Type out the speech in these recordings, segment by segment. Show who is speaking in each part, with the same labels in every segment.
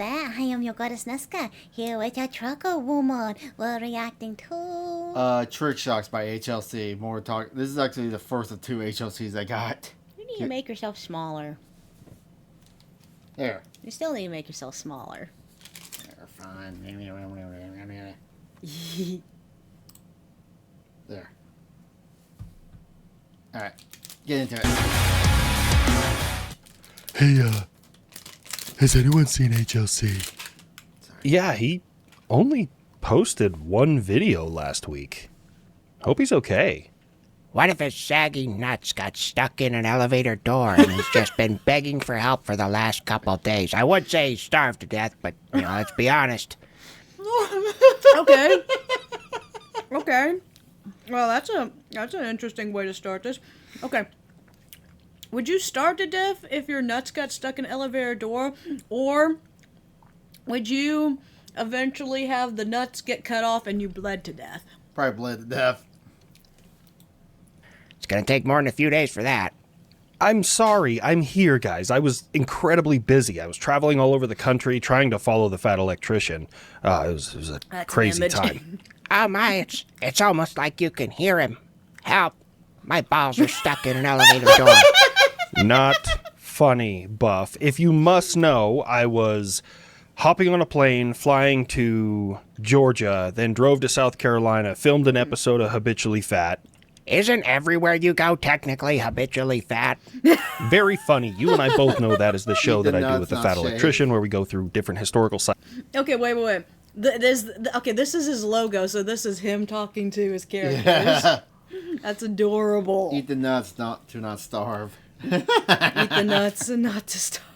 Speaker 1: that. I am your goddess Nesca, here with your trucker woman. We're reacting to...
Speaker 2: Trickshots by HLC. More talk. This is actually the first of 2 HLCs I got.
Speaker 1: You need to make yourself smaller.
Speaker 2: There.
Speaker 1: You still need to make yourself smaller.
Speaker 2: There, fine. There. Alright. Get into it.
Speaker 3: Hey, has anyone seen HLC?
Speaker 2: Sorry.
Speaker 4: Yeah, he only posted one video last week. Hope he's okay.
Speaker 5: What if his saggy nuts got stuck in an elevator door and he's just been begging for help for the last couple days? I would say he's starved to death, but, let's be honest.
Speaker 6: Okay. Okay. Well, that's an interesting way to start this. Okay. Would you starve to death if your nuts got stuck in an elevator door? Or would you eventually have the nuts get cut off and you bled to death?
Speaker 2: Probably bled to death.
Speaker 5: It's gonna take more than a few days for that.
Speaker 4: I'm sorry, I'm here, guys. I was incredibly busy. I was traveling all over the country trying to follow the fat electrician. It was a
Speaker 6: That's
Speaker 4: crazy
Speaker 6: image.
Speaker 4: time.
Speaker 5: Oh my, it's almost like you can hear him. Help. My balls are stuck in an elevator door.
Speaker 4: Not funny, Buff. If you must know, I was hopping on a plane, flying to Georgia, then drove to South Carolina, filmed an episode of Habitually Fat.
Speaker 5: Isn't everywhere you go technically habitually fat?
Speaker 4: Very funny. You and I both know that is the show that I do
Speaker 2: nuts,
Speaker 4: with the
Speaker 2: not
Speaker 4: Fat
Speaker 2: shave.
Speaker 4: Electrician, where we go through different historical sites.
Speaker 6: Okay, wait. This is his logo, so this is him talking to his characters.
Speaker 2: Yeah.
Speaker 6: That's adorable.
Speaker 2: Eat the nuts to not starve.
Speaker 6: Eat the nuts and not to starve.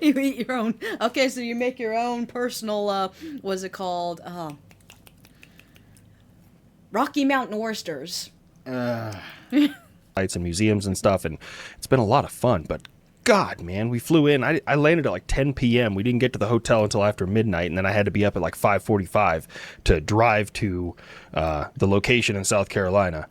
Speaker 6: You eat your own. Okay, so you make your own personal, what's it called? Rocky Mountain oysters.
Speaker 4: Sites and museums and stuff, and it's been a lot of fun. But God, man, we flew in. I landed at like 10 p.m. We didn't get to the hotel until after midnight, and then I had to be up at like 5:45 to drive to the location in South Carolina.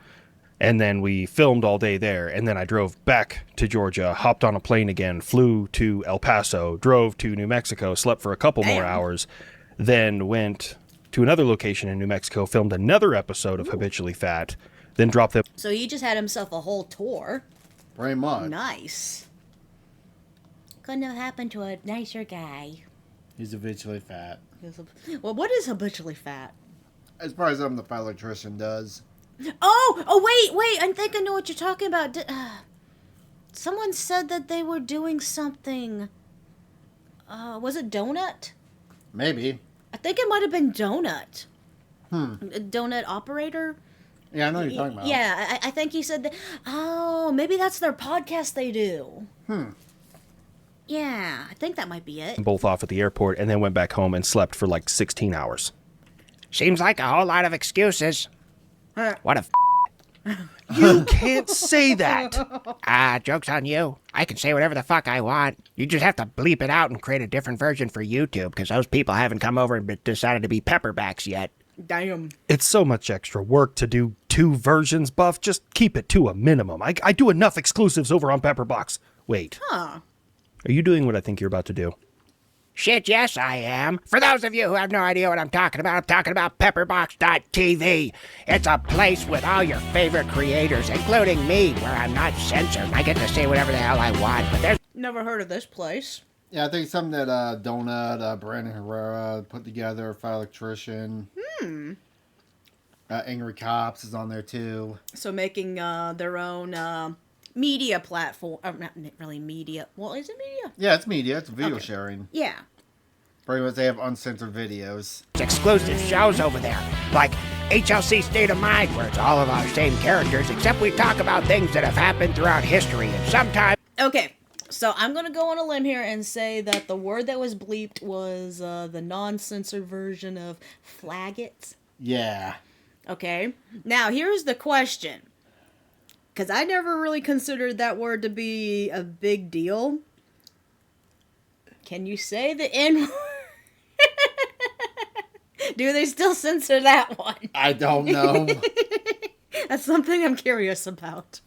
Speaker 4: And then we filmed all day there, and then I drove back to Georgia, hopped on a plane again, flew to El Paso, drove to New Mexico, slept for a couple more hours, then went to another location in New Mexico, filmed another episode of Habitually Fat, then dropped them.
Speaker 6: So he just had himself a whole tour.
Speaker 2: Very much.
Speaker 6: Nice.
Speaker 1: Couldn't have happened to a nicer guy.
Speaker 2: He's habitually fat.
Speaker 6: Well, what is habitually fat?
Speaker 2: It's probably something the fat electrician does.
Speaker 6: Oh, wait. I think I know what you're talking about. Someone said that they were doing something. Was it Donut?
Speaker 2: Maybe.
Speaker 6: I think it might have been Donut. A donut operator?
Speaker 2: Yeah, I know what you're talking about.
Speaker 6: Yeah, I think he said that. Oh, maybe that's their podcast they do. Yeah, I think that might be it.
Speaker 4: Both off at the airport, and then went back home and slept for like 16 hours.
Speaker 5: Seems like a whole lot of excuses. What a
Speaker 4: You can't say that.
Speaker 5: joke's on you. I can say whatever the fuck I want. You just have to bleep it out and create a different version for YouTube, because those people haven't come over and decided to be Pepperbacks yet.
Speaker 6: Damn.
Speaker 4: It's so much extra work to do 2 versions, Buff. Just keep it to a minimum. I do enough exclusives over on Pepperbox. Wait.
Speaker 6: Huh.
Speaker 4: Are you doing what I think you're about to do?
Speaker 5: Shit, yes, I am. For those of you who have no idea what I'm talking about Pepperbox.tv. It's a place with all your favorite creators, including me, where I'm not censored. I get to say whatever the hell I want, but there's
Speaker 6: Never heard of this place.
Speaker 2: Yeah, I think it's something that Donut, Brandon Herrera put together, fat electrician. Angry Cops is on there too.
Speaker 6: So making their own media platform. Not really media. Well, is it media?
Speaker 2: Yeah, it's media. It's video
Speaker 6: Okay.
Speaker 2: sharing.
Speaker 6: Yeah.
Speaker 2: Pretty much they have uncensored videos.
Speaker 5: exclusive shows over there, like HLC State of Mind, where it's all of our same characters, except we talk about things that have happened throughout history, and sometimes...
Speaker 6: Okay. So I'm going to go on a limb here and say that the word that was bleeped was the non-censored version of faggot.
Speaker 2: Yeah.
Speaker 6: Okay. Now, here's the question. Because I never really considered that word to be a big deal. Can you say the N-word? Do they still censor that one?
Speaker 2: I don't know.
Speaker 6: That's something I'm curious about.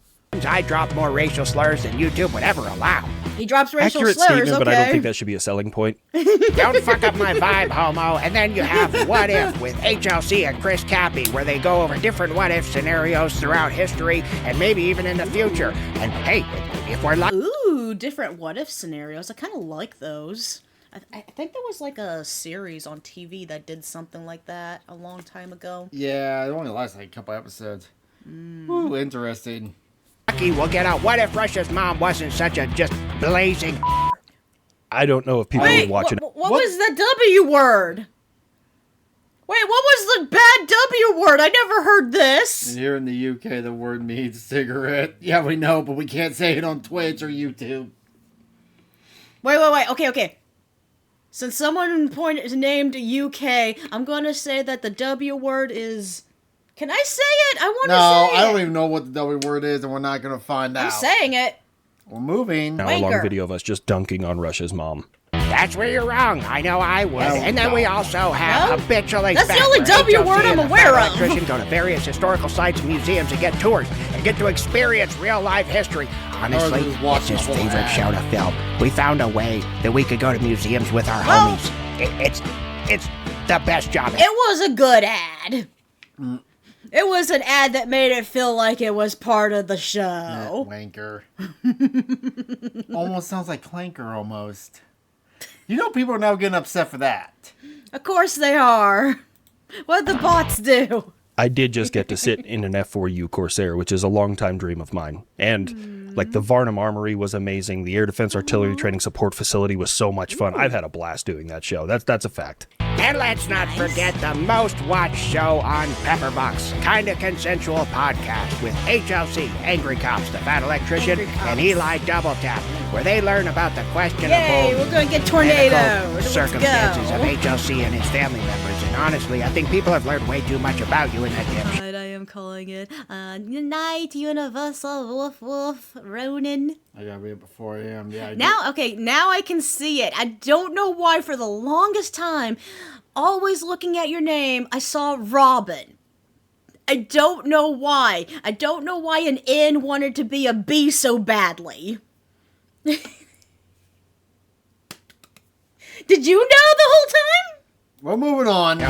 Speaker 5: I drop more racial slurs than YouTube would ever allow.
Speaker 6: He drops racial
Speaker 4: Accurate
Speaker 6: slurs,
Speaker 4: statement,
Speaker 6: okay.
Speaker 4: but I don't think that should be a selling point.
Speaker 5: Don't fuck up my vibe, homo. And then you have What If with HLC and Chris Cappy, where they go over different what if scenarios throughout history and maybe even in the future. And hey, if we're lucky.
Speaker 6: Ooh, different what if scenarios. I kind of like those. I think there was like a series on TV that did something like that a long time ago.
Speaker 2: Yeah, it only lasts like a couple episodes. Ooh, interesting.
Speaker 5: We'll get out. What if Russia's mom wasn't such a just blazing?
Speaker 4: I don't know if people
Speaker 6: Wait,
Speaker 4: would watch it.
Speaker 6: what was the W word? Wait, what was the bad W word? I never heard this.
Speaker 2: And here in the UK, the word means cigarette. Yeah, we know, but we can't say it on Twitch or YouTube.
Speaker 6: Wait. Okay. Since someone named UK, I'm gonna say that the W word is. Can I say it? I want to
Speaker 2: No,
Speaker 6: say it.
Speaker 2: I don't even know what the W word is, and we're not going to find out.
Speaker 6: I'm saying it.
Speaker 2: We're moving.
Speaker 4: Now a long
Speaker 6: Wanker.
Speaker 4: video of us just dunking on Russia's mom.
Speaker 5: That's where you're wrong. I know I would. And then we also have
Speaker 6: Well,
Speaker 5: habitually.
Speaker 6: that's the only W word I'm aware of.
Speaker 5: Electrician go to various historical sites and museums and get tours and get to experience real life history. Honestly,
Speaker 2: just watch
Speaker 5: it's his
Speaker 2: the whole
Speaker 5: favorite
Speaker 2: ad.
Speaker 5: show to film. We found a way that we could go to museums with our
Speaker 6: Well-
Speaker 5: homies. It's the best job.
Speaker 6: It was a good ad. It was an ad that made it feel like it was part of the
Speaker 2: That
Speaker 6: show.
Speaker 2: wanker. Almost sounds like Clanker, almost. You know people are now getting upset for that.
Speaker 6: Of course they are. What'd the bots do?
Speaker 4: I did just get to sit in an F4U Corsair, which is a longtime dream of mine. And like the Varnum Armory was amazing. The Air Defense Artillery Training Support Facility was so much fun. I've had a blast doing that show. That's a fact.
Speaker 5: And let's not forget the most watched show on Pepperbox, Kinda Consensual Podcast with HLC, Angry Cops, the Fat Electrician,
Speaker 6: Angry Cops.
Speaker 5: and Eli Double Tap, where they learn about the questionable
Speaker 6: Yay, we're gonna get
Speaker 5: medical
Speaker 6: tornadoed. Let's
Speaker 5: circumstances
Speaker 6: go.
Speaker 5: of HLC and his family members. And honestly, I think people have learned way too much about you in that dipshit.
Speaker 6: Right, I am calling it. Good night, Universal Woof Woof Ronin.
Speaker 2: I gotta be up at 4 a.m. Yeah,
Speaker 6: Now I can see it. I don't know why for the longest time, always looking at your name, I saw Robin. I don't know why. I don't know why an N wanted to be a B so badly. Did you know the whole time?
Speaker 2: We're moving on.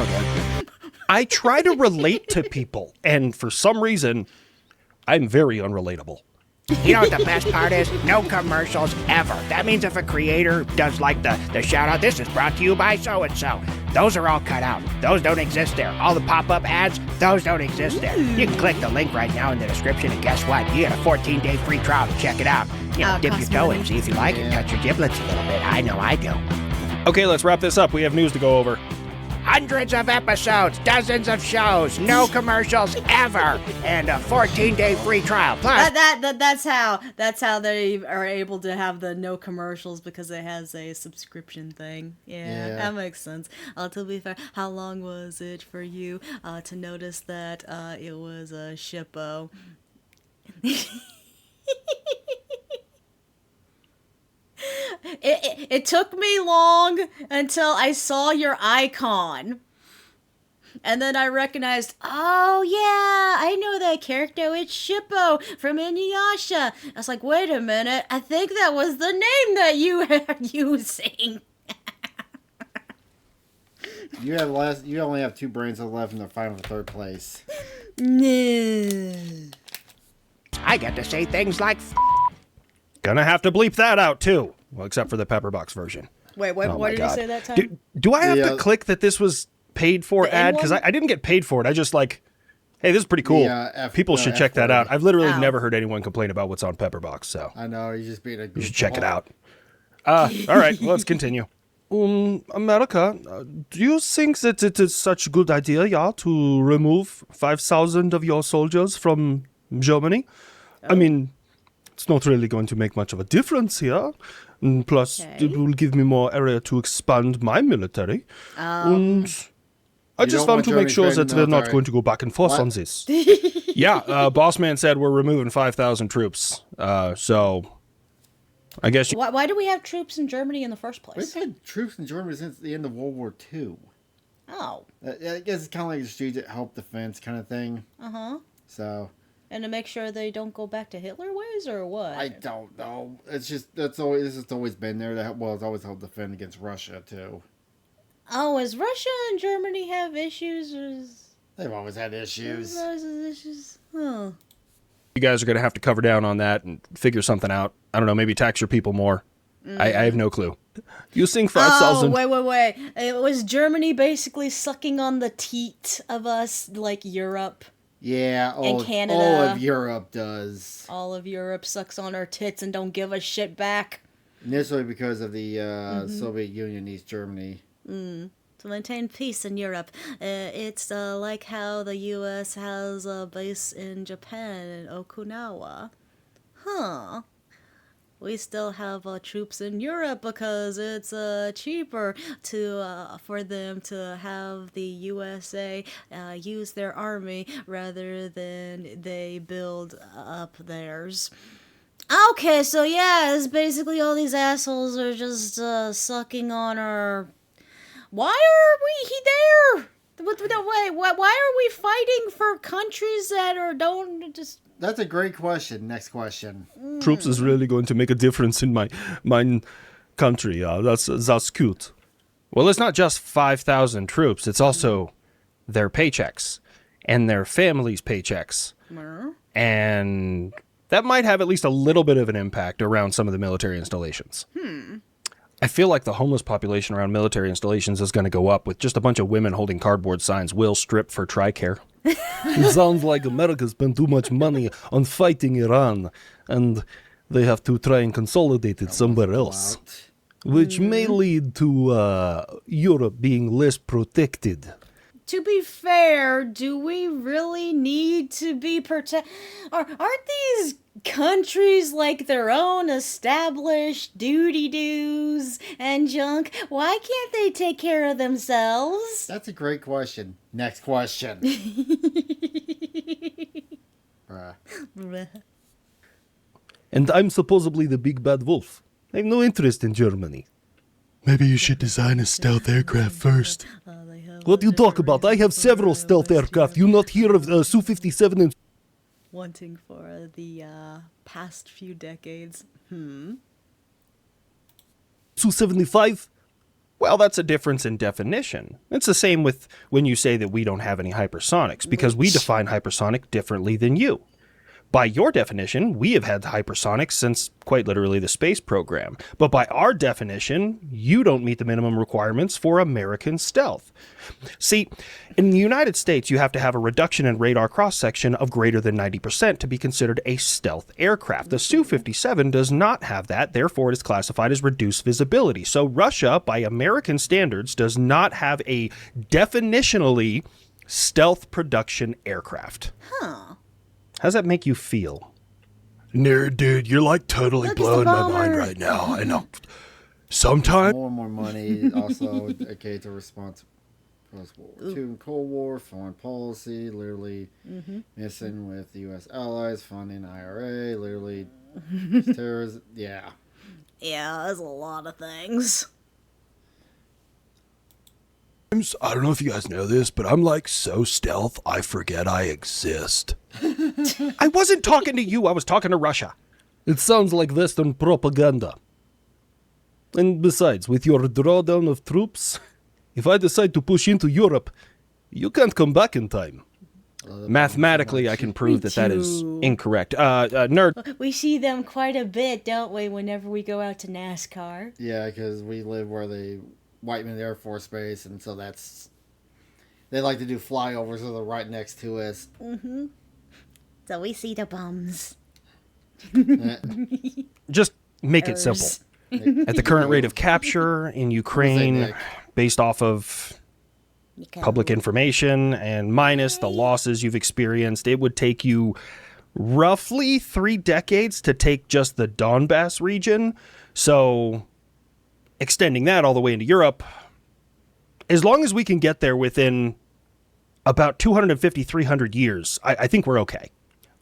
Speaker 4: I try to relate to people, and for some reason, I'm very unrelatable.
Speaker 5: You know what the best part is? No commercials ever. That means if a creator does like the shout out, this is brought to you by so-and-so. Those are all cut out. Those don't exist there. All the pop-up ads, those don't exist there. You can click the link right now in the description, and guess what? You get a 14-day free trial to check it out. You know,
Speaker 6: Oh,
Speaker 5: dip your
Speaker 6: costs
Speaker 5: toe
Speaker 6: money.
Speaker 5: in, see if you like it, touch your giblets a little bit. I know I do.
Speaker 4: Okay, let's wrap this up. We have news to go over.
Speaker 5: Hundreds of episodes, dozens of shows, no commercials ever, and a 14-day free trial. Plus,
Speaker 6: That's how they are able to have the no commercials, because it has a subscription thing. Yeah. That makes sense. To be fair, how long was it for you to notice that it was a shippo? It took me long until I saw your icon. And then I recognized, oh yeah, I know that character. It's Shippo from Inuyasha. I was like, wait a minute, I think that was the name that you were using.
Speaker 2: You only have 2 brains left in the final 3rd place.
Speaker 6: No.
Speaker 5: I get to say things like
Speaker 4: Gonna have to bleep that out too. Well, except for the Pepperbox version.
Speaker 6: Wait,
Speaker 4: Oh
Speaker 6: why
Speaker 4: my
Speaker 6: did
Speaker 4: God.
Speaker 6: you say that time?
Speaker 4: Do I have
Speaker 2: Yeah.
Speaker 4: to click that this was paid for
Speaker 6: The N
Speaker 4: ad? Because
Speaker 6: one?
Speaker 4: I didn't get paid for it. I just like, hey, this is pretty cool. People should check that out. I've literally
Speaker 6: Ow.
Speaker 4: never heard anyone complain about what's on Pepperbox, so
Speaker 2: I know, he's just being a
Speaker 4: you should check it out. All right, let's continue. America, do you think that it is such a good idea, yeah, to remove 5,000 of your soldiers from Germany? I mean, it's not really going to make much of a difference here. Plus,
Speaker 6: Okay.
Speaker 4: it will give me more area to expand my military. And I
Speaker 2: You
Speaker 4: just
Speaker 2: don't
Speaker 4: want
Speaker 2: want
Speaker 4: to make
Speaker 2: Germany
Speaker 4: sure
Speaker 2: training
Speaker 4: that we're not
Speaker 2: military.
Speaker 4: going to go back and forth
Speaker 2: What?
Speaker 4: on this. Yeah, Boss Man said we're removing 5,000 troops. So, I guess you...
Speaker 6: Why do we have troops in Germany in the first
Speaker 2: We've
Speaker 6: place?
Speaker 2: had troops in Germany since the end of World War II.
Speaker 6: Oh.
Speaker 2: I guess it's kind of like a strategic help defense kind of thing.
Speaker 6: Uh-huh.
Speaker 2: So,
Speaker 6: And to make sure they don't go back to Hitler ways, or what?
Speaker 2: I don't know. It's just this has always been there. It's always helped defend against Russia too.
Speaker 6: Oh, is Russia and Germany have issues?
Speaker 2: They've always had issues.
Speaker 6: Huh.
Speaker 4: You guys are going to have to cover down on that and figure something out. I don't know, maybe tax your people more. I have no clue. You think 5,000...
Speaker 6: Oh, wait. It was Germany basically sucking on the teat of us like Europe.
Speaker 2: Yeah,
Speaker 6: And Canada.
Speaker 2: all of Europe does.
Speaker 6: All of Europe sucks on our tits and don't give a shit back.
Speaker 2: Initially because of the Soviet Union, East Germany.
Speaker 1: To maintain peace in Europe. It's like how the U.S. has a base in Japan, in Okinawa. Huh. We still have troops in Europe because it's cheaper for them to have the USA use their army rather than they build up theirs. Okay, so yeah, it's basically all these assholes are just sucking on our... Why are we there? Wait, why are we fighting for countries that don't just...
Speaker 2: That's a great question. Next question.
Speaker 4: Troops is really going to make a difference in my country. That's cute. Well, it's not just 5,000 troops. It's also their paychecks and their families' paychecks. And that might have at least a little bit of an impact around some of the military installations. I feel like the homeless population around military installations is going to go up with just a bunch of women holding cardboard signs, "Will strip for TRICARE." It sounds like America spent too much money on fighting Iran, and they have to try and consolidate it somewhere else, which may lead to Europe being less protected.
Speaker 6: To be fair, do we really need to be aren't these countries like their own established duty-doos and junk? Why can't they take care of themselves?
Speaker 2: That's a great question. Next question. Bruh.
Speaker 4: And I'm supposedly the big bad wolf. I have no interest in Germany.
Speaker 3: Maybe you should design a stealth aircraft first.
Speaker 4: What do you talk about? I have several stealth aircraft. You not hear of Su-57 and...
Speaker 6: Wanting for the past few decades.
Speaker 4: Su-75? Well, that's a difference in definition. It's the same with when you say that we don't have any hypersonics, because we define hypersonic differently than you. By your definition, we have had hypersonics since quite literally the space program. But by our definition, you don't meet the minimum requirements for American stealth. See, in the United States, you have to have a reduction in radar cross-section of greater than 90% to be considered a stealth aircraft. The Su-57 does not have that, therefore it is classified as reduced visibility. So Russia, by American standards, does not have a definitionally stealth production aircraft. How's that make you feel?
Speaker 3: Nerd, dude, you're like totally blowing my mind right now. I know. Sometimes
Speaker 2: More and more money. Also, okay, to response to Cold War, foreign policy, literally missing with the U.S. allies, funding IRA, literally terrorism. Yeah.
Speaker 1: Yeah, there's a lot of things.
Speaker 3: I don't know if you guys know this, but I'm like so stealth, I forget I exist.
Speaker 4: I wasn't talking to you, I was talking to Russia. It sounds like Western propaganda. And besides, with your drawdown of troops, if I decide to push into Europe, you can't come back in time. Mathematically, I can prove that is incorrect. Nerd.
Speaker 6: We see them quite a bit, don't we, whenever we go out to NASCAR?
Speaker 2: Yeah, because we live where the Whiteman Air Force Base, and so they like to do flyovers, so they're right next to us.
Speaker 1: So we see the bums.
Speaker 4: Just make it simple. At the current rate of capture in Ukraine, based off of public information and minus the losses you've experienced, it would take you roughly 3 decades to take just the Donbass region. So extending that all the way into Europe, as long as we can get there within about 250, 300 years, I think we're okay.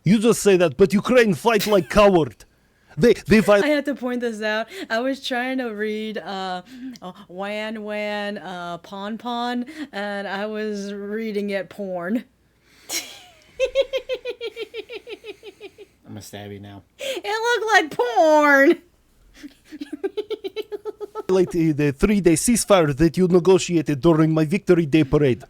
Speaker 4: You just say that, but Ukraine fight like coward. They fight.
Speaker 6: I had to point this out. I was trying to read Wan Pon Pon, and I was reading it porn.
Speaker 2: gonna stab you now.
Speaker 6: It looked like porn.
Speaker 3: Like the 3-day ceasefire that you negotiated during my Victory Day parade.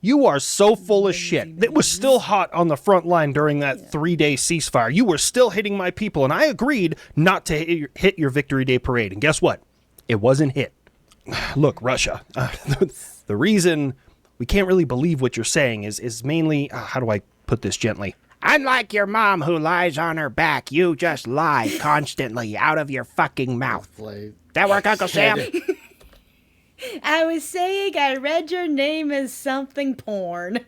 Speaker 4: You are so full of shit. It was still hot on the front line during that 3-day ceasefire. You were still hitting my people, and I agreed not to hit your Victory Day parade. And guess what? It wasn't hit. Look, Russia, the reason we can't really believe what you're saying is mainly, how do I put this gently?
Speaker 5: Unlike your mom who lies on her back, you just lie constantly out of your fucking mouth.
Speaker 2: Play.
Speaker 5: That work, Uncle Sam?
Speaker 6: I was saying I read your name as something porn.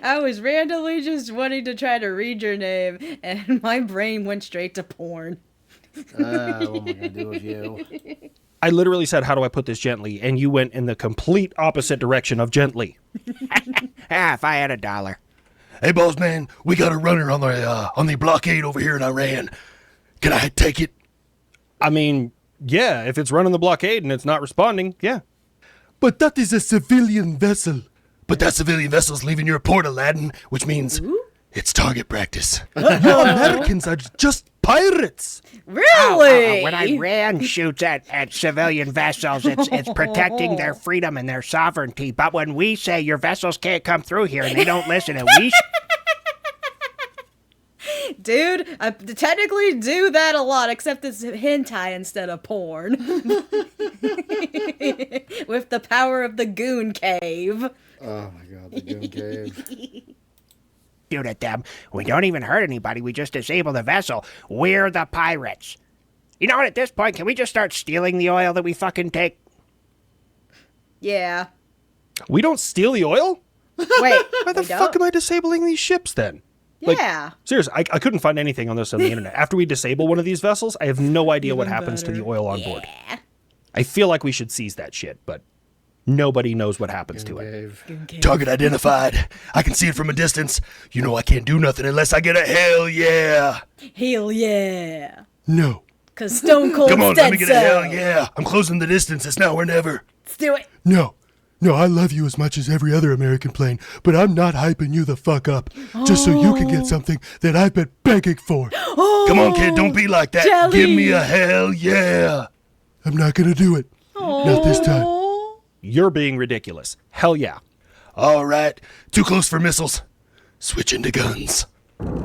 Speaker 6: I was randomly just wanting to try to read your name, and my brain went straight to porn.
Speaker 2: What am I gonna do with you?
Speaker 4: I literally said, how do I put this gently? And you went in the complete opposite direction of gently.
Speaker 5: If I had $1.
Speaker 3: Hey, boss man, we got a runner on the blockade over here in Iran. Can I take it?
Speaker 4: I mean, yeah, if it's running the blockade and it's not responding, yeah.
Speaker 3: But that is a civilian vessel. But that civilian vessel's leaving your port, Aladdin, which means it's target practice. You Americans are just pirates.
Speaker 6: Really?
Speaker 5: When Iran shoots at civilian vessels, it's protecting their freedom and their sovereignty. But when we say your vessels can't come through here and they don't listen, and we
Speaker 6: Dude, I technically do that a lot, except it's hentai instead of porn. With the power of the goon cave.
Speaker 2: Oh my god, the Goon Cave.
Speaker 5: shoot at them, we don't even hurt anybody. We just disable the vessel. We're the pirates. You know what? At this point, can we just start stealing the oil that we fucking take?
Speaker 6: Yeah.
Speaker 4: We don't steal the oil?
Speaker 6: Wait,
Speaker 4: Why the
Speaker 6: we
Speaker 4: fuck
Speaker 6: don't?
Speaker 4: am I disabling these ships then? Like,
Speaker 6: Yeah.
Speaker 4: seriously, I couldn't find anything on this on the internet. After we disable one of these vessels, I have no idea what
Speaker 6: Even
Speaker 4: happens to
Speaker 6: better.
Speaker 4: the oil on board. I feel like we should seize that shit, but nobody knows what happens to it.
Speaker 2: Cave.
Speaker 3: Target identified. I can see it from a distance. You know I can't do nothing unless I get a hell yeah.
Speaker 6: Hell yeah.
Speaker 3: No.
Speaker 6: Cause Stone Cold
Speaker 3: Come on,
Speaker 6: said
Speaker 3: let me get
Speaker 6: so.
Speaker 3: a hell yeah. I'm closing the distance. It's now or never.
Speaker 6: Let's do it.
Speaker 3: No. No, I love you as much as every other American plane, but I'm not hyping you the fuck up just so you can get something that I've been begging for. Come on, kid, don't be like that.
Speaker 6: Jelly.
Speaker 3: Give me a hell yeah. I'm not gonna do it. Not this time.
Speaker 4: You're being ridiculous. Hell yeah.
Speaker 3: All right, too close for missiles. Switch into guns. Stop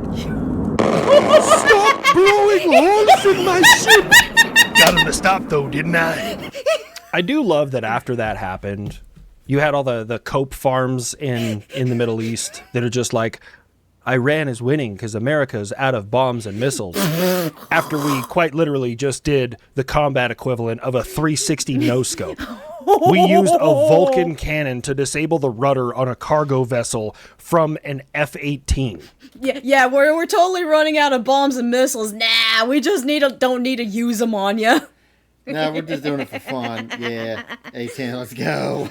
Speaker 3: blowing holes in my ship. Got him to stop though, didn't I?
Speaker 4: I do love that after that happened, you had all the cope farms in the Middle East that are just like, Iran is winning because America is out of bombs and missiles. After we quite literally just did the combat equivalent of a 360 no-scope. We used a Vulcan cannon to disable the rudder on a cargo vessel from an F-18.
Speaker 6: Yeah, we're totally running out of bombs and missiles. Nah, we just don't need to use them on you.
Speaker 2: No, we're just doing it for fun. Yeah. A10, let's go.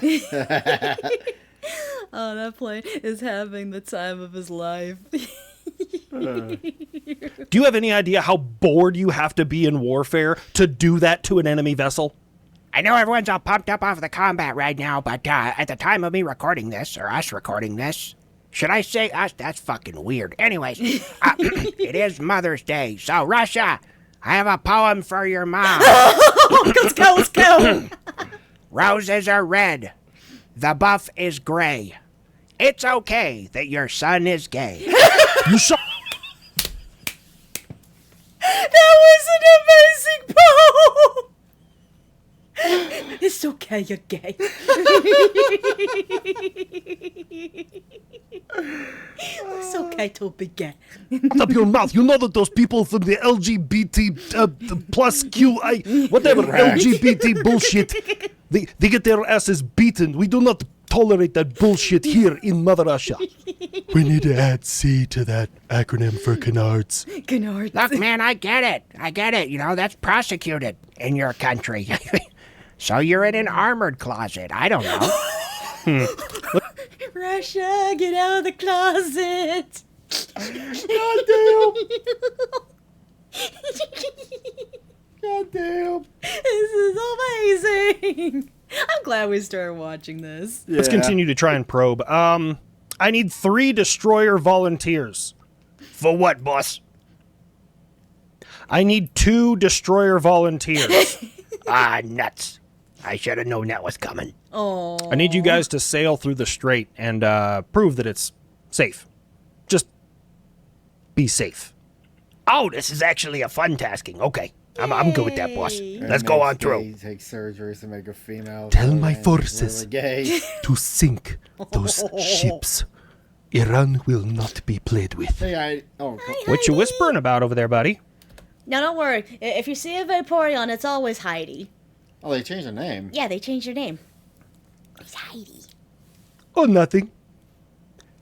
Speaker 1: Oh, that plane is having the time of his life.
Speaker 4: Do you have any idea how bored you have to be in warfare to do that to an enemy vessel?
Speaker 5: I know everyone's all pumped up off of the combat right now, but at the time of me recording this, or us recording this, should I say us? That's fucking weird. Anyways, it is Mother's Day, so Russia, I have a poem for your mom.
Speaker 6: Let's go.
Speaker 5: Roses are red. The buff is gray. It's okay that your son is gay.
Speaker 4: You shut.
Speaker 6: That was an amazing poem. It's okay, you're gay. It's okay to be gay.
Speaker 3: Shut up your mouth. You know that those people from the LGBT plus QI, whatever, LGBT bullshit, they get their asses beaten. We do not tolerate that bullshit here in Mother Russia. We need to add C to that acronym for canards.
Speaker 6: Canard.
Speaker 5: Look, man, I get it. You know, that's prosecuted in your country. So you're in an armored closet. I don't know.
Speaker 6: Russia, get out of the closet.
Speaker 2: God damn.
Speaker 6: This is amazing. I'm glad we started watching this.
Speaker 4: Let's continue to try and probe. I need 3 destroyer volunteers.
Speaker 5: For what, boss?
Speaker 4: I need 2 destroyer volunteers.
Speaker 5: Ah, nuts. I should have known that was coming.
Speaker 1: Oh.
Speaker 4: I need you guys to sail through the strait and prove that it's safe. Just be safe.
Speaker 5: Oh, this is actually a fun tasking. Okay, I'm good with that, boss.
Speaker 1: Yay.
Speaker 5: Let's go on through.
Speaker 2: He takes surgeries to make a female.
Speaker 3: Tell my
Speaker 2: and he's
Speaker 3: forces.
Speaker 2: really gay.
Speaker 3: To sink those ships. Iran will not be played with.
Speaker 2: Hey, cool.
Speaker 4: What you whispering about over there, buddy?
Speaker 1: Now, don't worry. If you see a Vaporeon, it's always Heidi.
Speaker 2: Oh, they changed the name.
Speaker 1: Yeah, they changed her name. It's Heidi.
Speaker 3: Oh, nothing.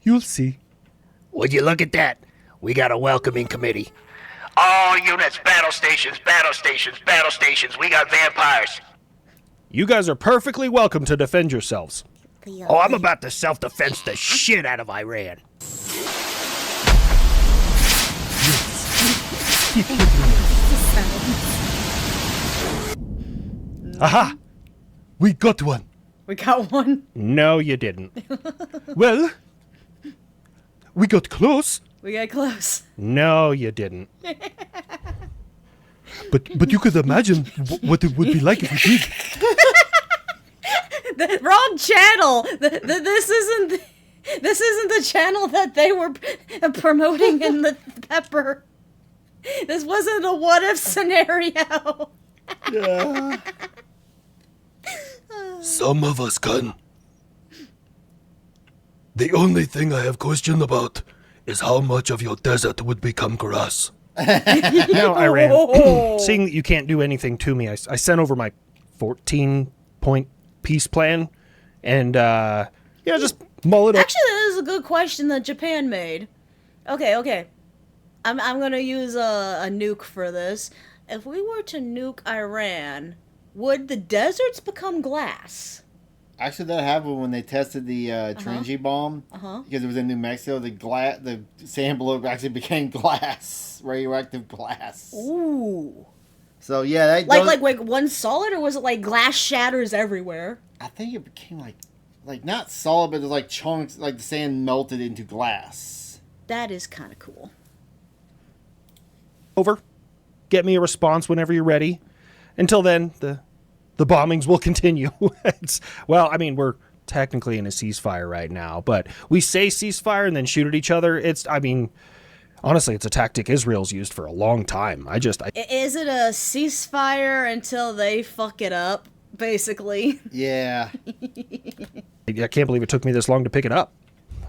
Speaker 3: You'll see.
Speaker 5: Would you look at that? We got a welcoming committee. All units, battle stations, battle stations, battle stations. We got vampires.
Speaker 4: You guys are perfectly welcome to defend yourselves.
Speaker 5: Oh, I'm about to self-defense the shit out of Iran.
Speaker 3: Aha! We got one.
Speaker 6: We got one.
Speaker 4: No, you didn't.
Speaker 3: Well, we got close,
Speaker 6: We got close.
Speaker 4: No, you didn't.
Speaker 3: but you could imagine what it would be like if we did.
Speaker 6: The wrong channel. This isn't the channel that they were promoting in the Pepper. This wasn't a what if scenario.
Speaker 3: Some of us can. The only thing I have question about is how much of your desert would become grass.
Speaker 4: Now, Iran, seeing that you can't do anything to me, I sent over my 14-point peace plan, and, just mull it up.
Speaker 1: Actually, that is a good question that Japan made. Okay. I'm gonna use a nuke for this. If we were to nuke Iran, would the deserts become glass?
Speaker 2: Actually, that happened when they tested the Trinity bomb. Because it was in New Mexico. The sand blow actually became glass, radioactive glass.
Speaker 1: Ooh.
Speaker 2: So yeah, that
Speaker 1: Like one solid, or was it like glass shatters everywhere?
Speaker 2: I think it became like not solid, but there's like chunks, like the sand melted into glass.
Speaker 1: That is kind of cool.
Speaker 4: Over. Get me a response whenever you're ready. Until then, the bombings will continue. We're technically in a ceasefire right now, but we say ceasefire and then shoot at each other. Honestly, it's a tactic Israel's used for a long time.
Speaker 1: Is it a ceasefire until they fuck it up, basically?
Speaker 2: Yeah.
Speaker 4: I can't believe it took me this long to pick it up.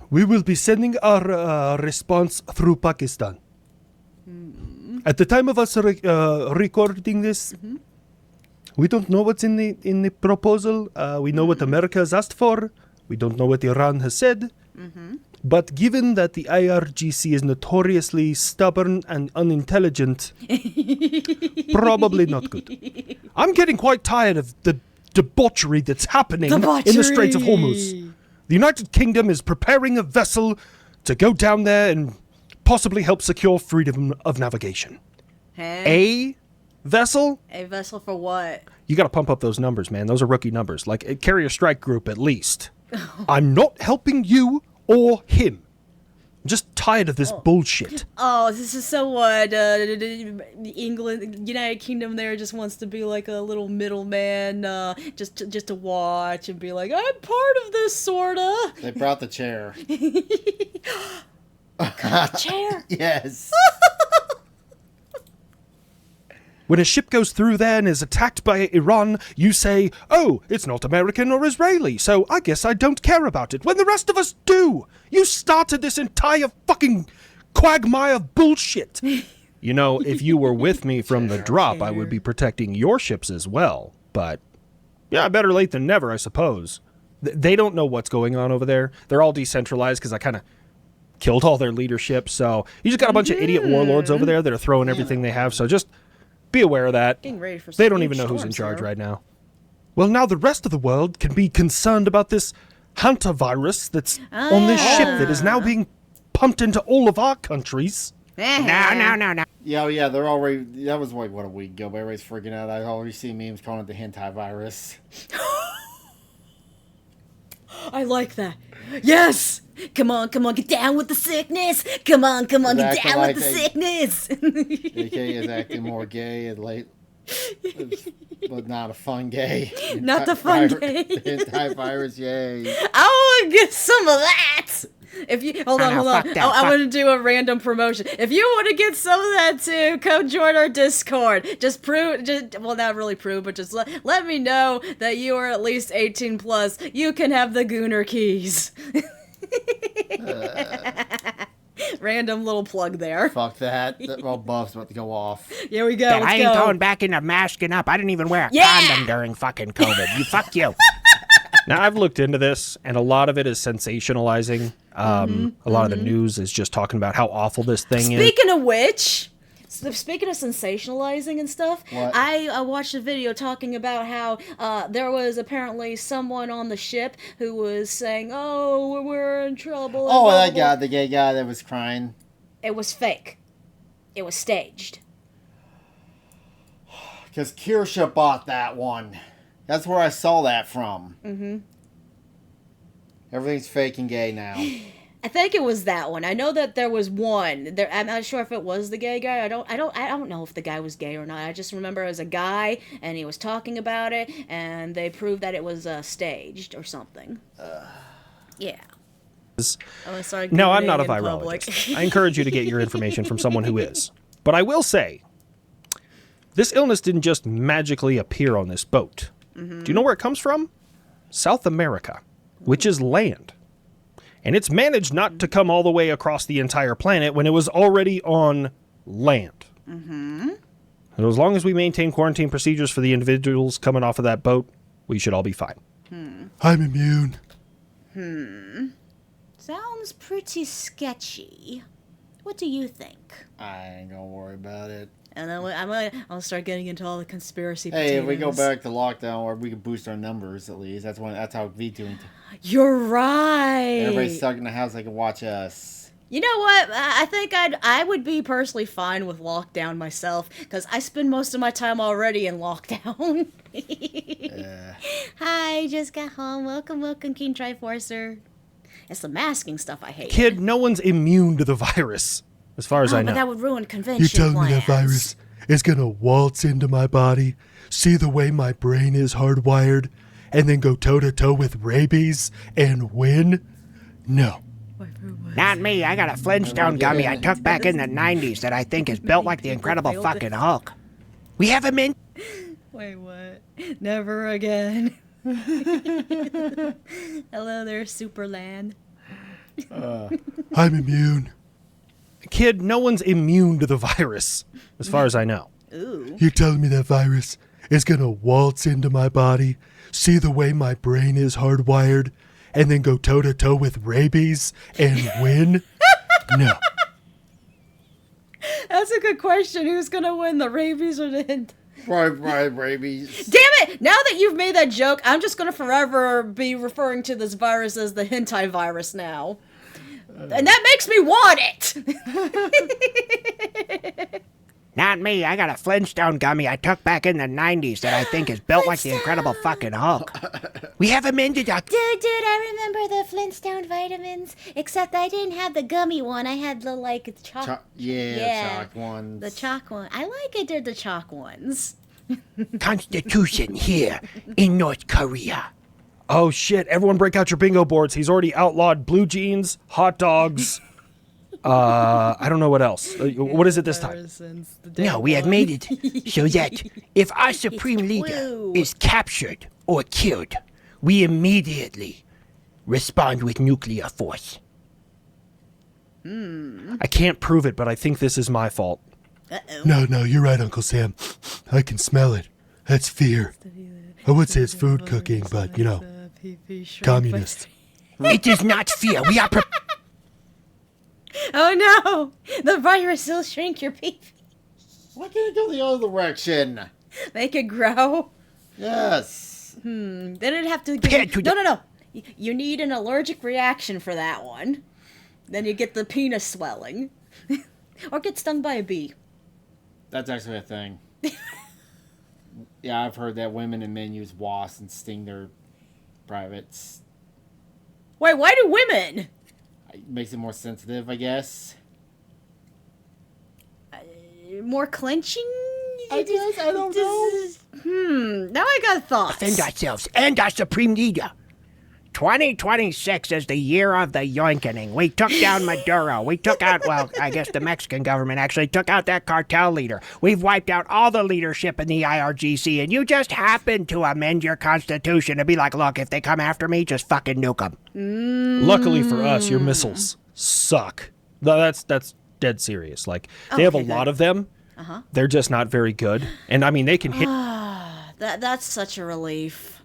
Speaker 3: We will be sending our response through Pakistan. At the time of us recording this, we don't know what's in the proposal. We know what America has asked for. We don't know what Iran has said. But given that the IRGC is notoriously stubborn and unintelligent, probably not good. I'm getting quite tired of the debauchery that's happening in the Straits of Hormuz. The United Kingdom is preparing a vessel to go down there and possibly help secure freedom of navigation. A vessel?
Speaker 1: A vessel for what?
Speaker 4: You got to pump up those numbers, man. Those are rookie numbers. Like a carrier strike group at least. I'm not helping you or him. I'm just tired of this bullshit.
Speaker 1: Oh, this is so what? England, United Kingdom there just wants to be like a little middleman, just to watch and be like, I'm part of this, sorta.
Speaker 2: They brought the chair.
Speaker 1: Chair.
Speaker 2: Yes.
Speaker 4: When a ship goes through there and is attacked by Iran, you say, oh, it's not American or Israeli, so I guess I don't care about it, when the rest of us do. You started this entire fucking quagmire of bullshit. You know, if you were with me from the drop, I would be protecting your ships as well. But, yeah, better late than never, I suppose. They don't know what's going on over there. They're all decentralized because I kind of killed all their leadership, so you just got a bunch of idiot warlords over there that are throwing everything they have, so just be aware of that.
Speaker 1: Getting ready for
Speaker 4: They
Speaker 1: some
Speaker 4: don't
Speaker 1: huge
Speaker 4: even know who's in
Speaker 1: storms
Speaker 4: charge
Speaker 1: here.
Speaker 4: right now.
Speaker 3: Well, now the rest of the world can be concerned about this hantavirus that's on this ship that is now being pumped into all of our countries.
Speaker 5: No.
Speaker 2: Yeah, they're already. That was like, what, a week ago, but everybody's freaking out. I already see memes calling it the hentai virus.
Speaker 1: I like that. Yes! Come on, get down with the sickness. Come on, get
Speaker 2: acting
Speaker 1: down
Speaker 2: like
Speaker 1: with the
Speaker 2: a-
Speaker 1: sickness.
Speaker 2: AK is acting more gay and late, but not a fun gay.
Speaker 1: Not the fun gay.
Speaker 2: Antivirus, yay.
Speaker 1: I want to get some of that. If you hold on,
Speaker 5: fuck that,
Speaker 1: I
Speaker 5: fuck.
Speaker 1: want to do a random promotion. If you want to get some of that too, come join our Discord. Well, not really prove, but just let me know that you are at least 18 plus. You can have the Gooner keys. Random little plug there.
Speaker 2: Fuck that. That well, buff's about to go off.
Speaker 1: Here we go.
Speaker 5: That
Speaker 1: Let's
Speaker 5: I ain't
Speaker 1: go.
Speaker 5: going back into masking up. I didn't even wear a
Speaker 1: Yeah!
Speaker 5: condom during fucking COVID. You fuck you.
Speaker 4: Now, I've looked into this, and a lot of it is sensationalizing. A lot of the news is just talking about how awful this thing is.
Speaker 1: Speaking of which, speaking of sensationalizing and stuff,
Speaker 2: What?
Speaker 1: I watched a video talking about how there was apparently someone on the ship who was saying, "Oh, we're in trouble." and
Speaker 2: Oh,
Speaker 1: blah,
Speaker 2: that
Speaker 1: blah,
Speaker 2: guy, the gay guy that was crying.
Speaker 1: It was fake. It was staged.
Speaker 2: Because Kirsha bought that one. That's where I saw that from. Mm-hmm. Everything's fake and gay now.
Speaker 1: I think it was that one. I know that there was one. I'm not sure if it was the gay guy. I don't know if the guy was gay or not. I just remember it was a guy and he was talking about it, and they proved that it was staged or something. Yeah. I'm gonna start
Speaker 4: No, I'm
Speaker 1: Googling
Speaker 4: not a
Speaker 1: in public.
Speaker 4: virologist. I encourage you to get your information from someone who is. But I will say, this illness didn't just magically appear on this boat. Do you know where it comes from? South America, which is land. And it's managed not to come all the way across the entire planet when it was already on land. And as long as we maintain quarantine procedures for the individuals coming off of that boat, we should all be fine.
Speaker 3: I'm immune.
Speaker 1: Sounds pretty sketchy. What do you think?
Speaker 2: I ain't gonna worry about it.
Speaker 1: And then I'll start getting into all the conspiracy.
Speaker 2: Hey, if we go
Speaker 1: potatoes.
Speaker 2: back to lockdown, or we can boost our numbers at least. That's how we do it.
Speaker 1: You're right.
Speaker 2: Everybody's stuck in the house. They can watch us.
Speaker 1: You know what? I think I would be personally fine with lockdown myself, because I spend most of my time already in lockdown. Hi, just got home. Welcome, King Triforcer. It's the masking stuff I hate.
Speaker 4: Kid, no one's immune to the virus, as far as I
Speaker 1: But
Speaker 4: know.
Speaker 1: that would ruin convention
Speaker 3: You telling
Speaker 1: plans.
Speaker 3: me that virus is gonna waltz into my body, see the way my brain is hardwired, and then go toe-to-toe with rabies and win? No.
Speaker 5: Not me. I got a Flintstone gummy I took back in the 90s that I think is built like the Incredible fucking Hulk. We have him in.
Speaker 1: Wait, what? Never again. Hello there, Superland.
Speaker 3: I'm immune.
Speaker 4: Kid, no one's immune to the virus, as far as I know.
Speaker 1: Ooh.
Speaker 3: You telling me that virus is gonna waltz into my body, see the way my brain is hardwired, and then go toe-to-toe with rabies and win? No.
Speaker 1: That's a good question. Who's gonna win, the rabies or the...
Speaker 2: Right, rabies.
Speaker 1: Damn it! Now that you've made that joke, I'm just gonna forever be referring to this virus as the hentai virus now. And that makes me want it!
Speaker 5: Not me. I got a Flintstone gummy I took back in the 90s that I think is built like the Incredible fucking Hulk. We have him in,
Speaker 1: Dude, I remember the Flintstone vitamins. Except I didn't have the gummy one. I had the, chalk...
Speaker 2: Chalk ones.
Speaker 1: The chalk one. I like it, did the chalk ones.
Speaker 5: Constitution here in North Korea.
Speaker 4: Oh shit, everyone break out your bingo boards. He's already outlawed blue jeans, hot dogs. I don't know what else. What is it this time?
Speaker 5: No, we have made it so that if our supreme leader
Speaker 1: blue.
Speaker 5: is captured or killed, we immediately respond with nuclear force.
Speaker 4: I can't prove it, but I think this is my fault.
Speaker 3: No, you're right, Uncle Sam. I can smell it. That's fear. I would say it's food cooking, but, communist.
Speaker 5: It is not fear. We are
Speaker 1: Oh no! The virus will shrink your pee.
Speaker 2: Why can't it go the other direction?
Speaker 1: Make it grow.
Speaker 2: Yes.
Speaker 1: Then it'd have to
Speaker 5: Compared
Speaker 1: give
Speaker 5: to
Speaker 1: No. You need an allergic reaction for that one. Then you get the penis swelling. Or get stung by a bee.
Speaker 2: That's actually a thing. Yeah, I've heard that women and men use wasps and sting their privates.
Speaker 6: Wait, why do women?
Speaker 2: It makes it more sensitive, I guess.
Speaker 6: More clenching?
Speaker 2: I guess, I don't know.
Speaker 6: Now I got thoughts.
Speaker 5: Defend ourselves and our supreme leader. 2026 is the year of the yoinkening. We took down Maduro. We took out, well, I guess the Mexican government actually took out that cartel leader. We've wiped out all the leadership in the IRGC, and you just happened to amend your constitution to be like, look, if they come after me, just fucking nuke them.
Speaker 4: Luckily for us, your missiles suck. No, that's dead serious. Like, they have a lot of them. They're just not very good. And I mean, they can hit.
Speaker 1: That's such a relief.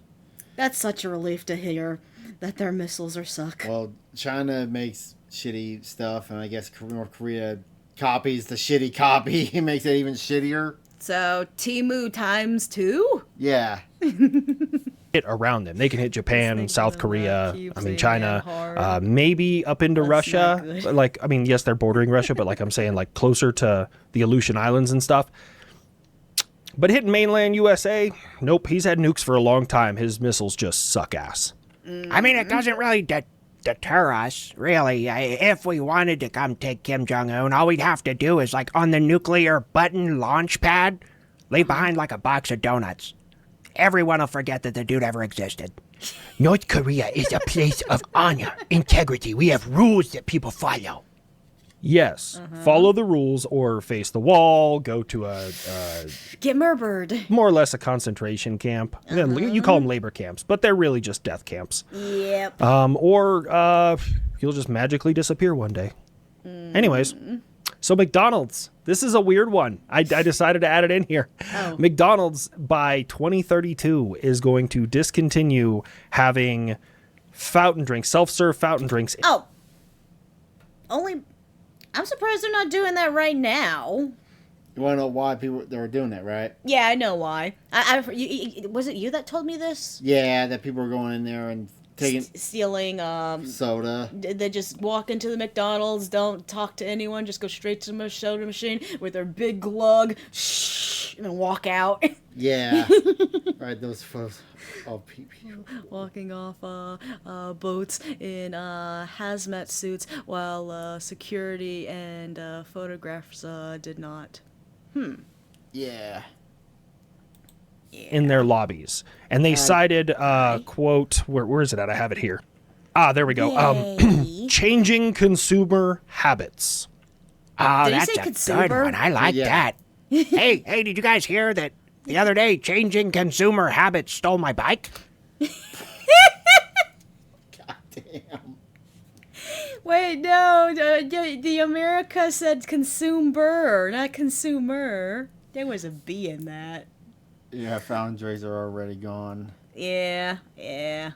Speaker 1: That's such a relief to hear that their missiles are suck.
Speaker 2: Well, China makes shitty stuff, and I guess North Korea copies the shitty copy. He makes it even shittier.
Speaker 1: So Timu times 2?
Speaker 2: Yeah.
Speaker 4: hit around them. They can hit Japan, South Korea, I mean China,
Speaker 1: hard.
Speaker 4: maybe up into
Speaker 1: That's
Speaker 4: Russia.
Speaker 1: not good.
Speaker 4: Like, I mean, yes, they're bordering Russia, but like I'm saying, like closer to the Aleutian Islands and stuff. But hitting mainland USA, nope. He's had nukes for a long time. His missiles just suck ass.
Speaker 5: I mean, it doesn't really deter us, really. If we wanted to come take Kim Jong-un, all we'd have to do is, like, on the nuclear button launch pad, leave behind, like, a box of donuts. Everyone will forget that the dude ever existed.
Speaker 7: North Korea is a place of honor, integrity. We have rules that people follow.
Speaker 4: Yes, follow the rules or face the wall, go to a
Speaker 1: Get murdered.
Speaker 4: more or less a concentration camp. You call them labor camps, but they're really just death camps.
Speaker 1: Yep.
Speaker 4: Or you'll just magically disappear one day. Anyways, so McDonald's. This is a weird one. I decided to add it in here.
Speaker 1: Oh.
Speaker 4: McDonald's by 2032 is going to discontinue having fountain drinks, self-serve fountain drinks.
Speaker 1: Oh. I'm surprised they're not doing that right now.
Speaker 2: You want to know why they were doing that, right?
Speaker 1: Yeah, I know why. Was it you that told me this?
Speaker 2: Yeah, that people were going in there and taking
Speaker 1: Stealing,
Speaker 2: soda.
Speaker 1: they just walk into the McDonald's, don't talk to anyone, just go straight to the soda machine with their big glug, shh, and then walk out.
Speaker 2: Yeah. Right, those folks. Oh, people.
Speaker 1: Walking off boats in hazmat suits while security and photographs did not.
Speaker 2: Yeah.
Speaker 4: In their lobbies. And they cited, quote, where is it at? I have it here. There we go. Changing consumer habits.
Speaker 5: Oh,
Speaker 1: Did he
Speaker 5: that's
Speaker 1: say
Speaker 5: a
Speaker 1: consumer?
Speaker 5: good one. I like
Speaker 2: Yeah.
Speaker 5: that. Hey, did you guys hear that the other day changing consumer habits stole my bike?
Speaker 2: God damn.
Speaker 1: Wait, no, the America said consumer, not consumer. There was a B in that.
Speaker 2: Yeah, foundries are already gone.
Speaker 1: Yeah. I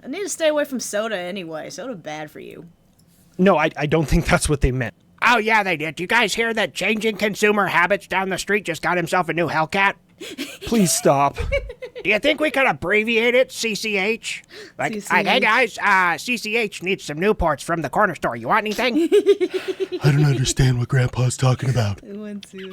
Speaker 1: need to stay away from soda anyway. Soda bad for you.
Speaker 4: No, I don't think that's what they meant.
Speaker 5: Oh, yeah, they did. Do you guys hear that changing consumer habits down the street just got himself a new Hellcat?
Speaker 4: Please stop.
Speaker 5: Do you think we could abbreviate it, CCH? Like,
Speaker 1: CCH.
Speaker 5: hey guys, CCH needs some Newports from the corner store. You want anything?
Speaker 3: I don't understand what Grandpa's talking about.
Speaker 1: We went to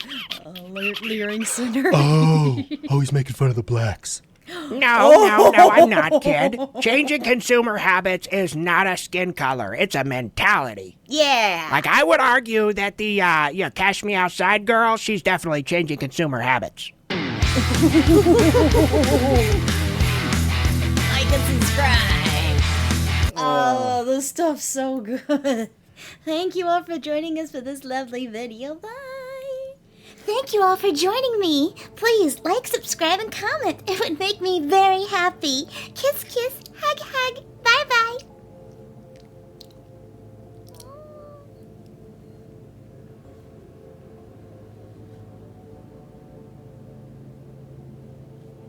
Speaker 1: Leering Center.
Speaker 3: Oh, he's making fun of the blacks.
Speaker 5: No, I'm not, kid. Changing consumer habits is not a skin color. It's a mentality.
Speaker 1: Yeah.
Speaker 5: Like, I would argue that the, Cash Me Outside girl, she's definitely changing consumer habits.
Speaker 1: Like and subscribe. Oh, this stuff's so good. Thank you all for joining us for this lovely video. Bye.
Speaker 8: Thank you all for joining me. Please like, subscribe, and comment. It would make me very happy. Kiss, kiss, hug, hug.